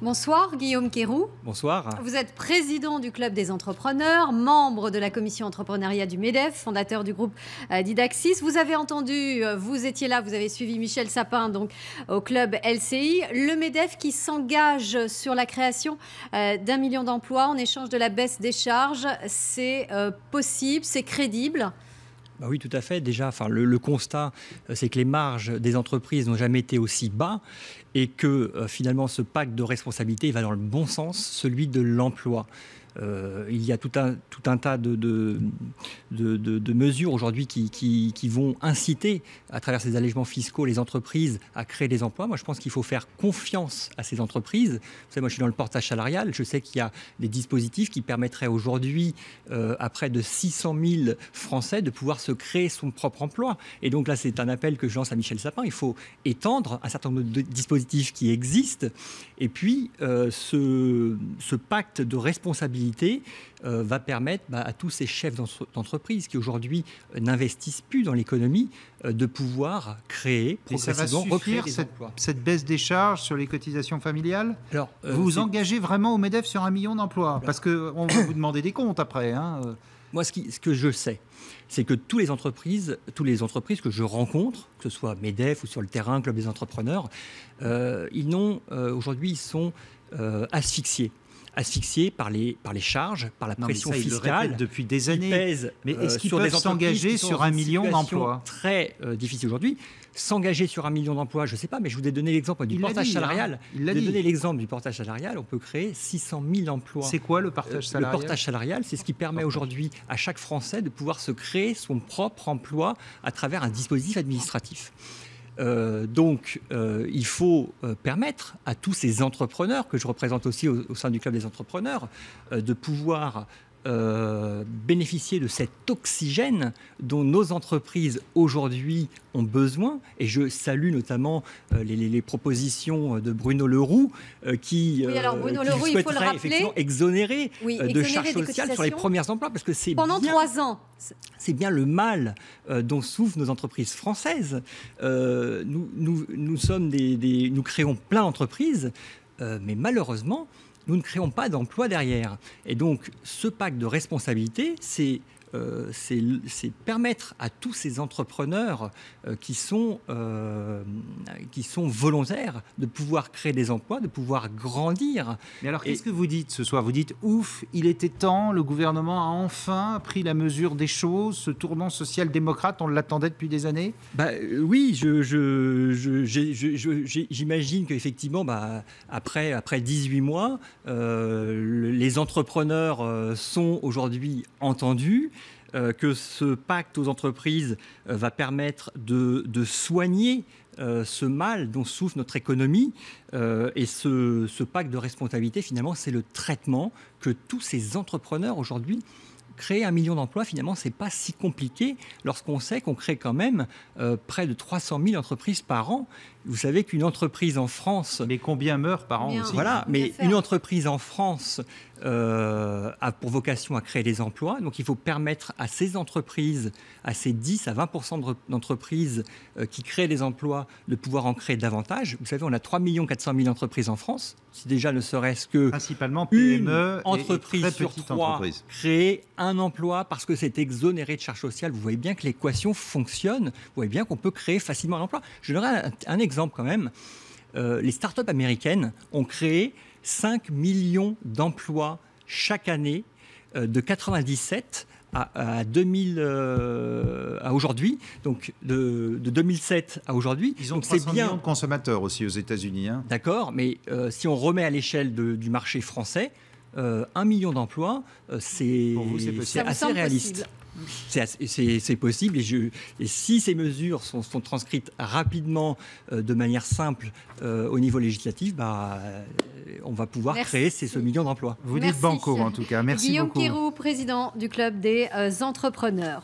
Bonsoir Guillaume Quérou. Bonsoir. Vous êtes président du Club des entrepreneurs, membre de la commission entrepreneuriat du MEDEF, fondateur du groupe Didaxis. Vous avez entendu, vous étiez là, vous avez suivi Michel Sapin donc, au Club LCI. Le MEDEF qui s'engage sur la création d'1 million d'emplois en échange de la baisse des charges. C'est possible, c'est crédible? Bah oui, tout à fait. Déjà, le constat, c'est que les marges des entreprises n'ont jamais été aussi bas et que finalement, ce pacte de responsabilité va dans le bon sens, celui de l'emploi. Il y a tout un tas de mesures aujourd'hui qui vont inciter, à travers ces allègements fiscaux, les entreprises à créer des emplois. Moi, je pense qu'il faut faire confiance à ces entreprises. Vous savez, moi, je suis dans le portage salarial. Je sais qu'il y a des dispositifs qui permettraient aujourd'hui, à près de 600 000 Français, de pouvoir se créer son propre emploi. Et donc là, c'est un appel que je lance à Michel Sapin. Il faut étendre un certain nombre de dispositifs qui existent. Et puis, ce pacte de responsabilité va permettre à tous ces chefs d'entreprise qui aujourd'hui n'investissent plus dans l'économie de pouvoir créer progressivement, recréer des emplois. Cette baisse des charges sur les cotisations familiales, alors, vous vous engagez vraiment au MEDEF sur 1 million d'emplois? Parce qu'on va vous demander des comptes après. Moi, ce que je sais, c'est que toutes les entreprises que je rencontre, que ce soit MEDEF ou sur le terrain, Club des entrepreneurs, aujourd'hui, ils sont asphyxiés par les charges, par la pression fiscale depuis des années. Pèse, mais est-ce qu'ils sur peuvent des s'engager sur 1 million d'emplois? Très difficile aujourd'hui. S'engager sur 1 million d'emplois, je ne sais pas, mais je vous ai donné l'exemple du portage salarial. Il a donné l'exemple du portage salarial. On peut créer 600 000 emplois. C'est quoi le portage salarial? Le portage salarial, c'est ce qui permet aujourd'hui à chaque Français de pouvoir se créer son propre emploi à travers un dispositif administratif. Donc, il faut permettre à tous ces entrepreneurs, que je représente aussi au sein du Club des entrepreneurs, de pouvoir bénéficier de cet oxygène dont nos entreprises aujourd'hui ont besoin. Et je salue notamment les propositions de Bruno Le Roux qui souhaiterait effectivement exonérer de charges sociales sur les premiers emplois, parce que c'est pendant 3 ans. C'est bien le mal dont souffrent nos entreprises françaises. Nous créons plein d'entreprises, mais malheureusement, nous ne créons pas d'emplois derrière. Et donc, ce pacte de responsabilité, c'est permettre à tous ces entrepreneurs qui sont volontaires de pouvoir créer des emplois, de pouvoir grandir. Mais alors, qu'est-ce que vous dites ce soir? Vous dites, ouf, il était temps, le gouvernement a enfin pris la mesure des choses, ce tournant social-démocrate, on l'attendait depuis des années? Oui, j'imagine qu'effectivement, après 18 mois, les entrepreneurs sont aujourd'hui entendus, que ce pacte aux entreprises va permettre de soigner ce mal dont souffre notre économie. Et ce pacte de responsabilité, finalement, c'est le traitement que tous ces entrepreneurs aujourd'hui. Créer 1 million d'emplois, finalement, ce n'est pas si compliqué lorsqu'on sait qu'on crée quand même près de 300 000 entreprises par an. Vous savez qu'une entreprise en France... Mais combien meurent par an aussi? Voilà, mais une entreprise en France a pour vocation à créer des emplois. Donc, il faut permettre à ces entreprises, à ces 10 à 20% d'entreprises qui créent des emplois, de pouvoir en créer davantage. Vous savez, on a 3 400 000 entreprises en France. Si déjà ne serait-ce que principalement PME, une entreprise sur 3 crée un emploi parce que c'est exonéré de charges sociales, vous voyez bien que l'équation fonctionne. Vous voyez bien qu'on peut créer facilement un emploi. Je donnerai un exemple quand même. Les startups américaines ont créé 5 millions d'emplois chaque année de 1997 à aujourd'hui, donc de 2007 à aujourd'hui. Ils ont 300 millions de consommateurs aussi aux États-Unis. D'accord, mais si on remet à l'échelle du marché français, 1 million d'emplois, c'est assez réaliste. C'est possible, et si ces mesures sont transcrites rapidement de manière simple au niveau législatif, on va pouvoir créer ce million d'emplois. Vous dites banco en tout cas. Merci Guillaume beaucoup. Quérou, président du Club des entrepreneurs.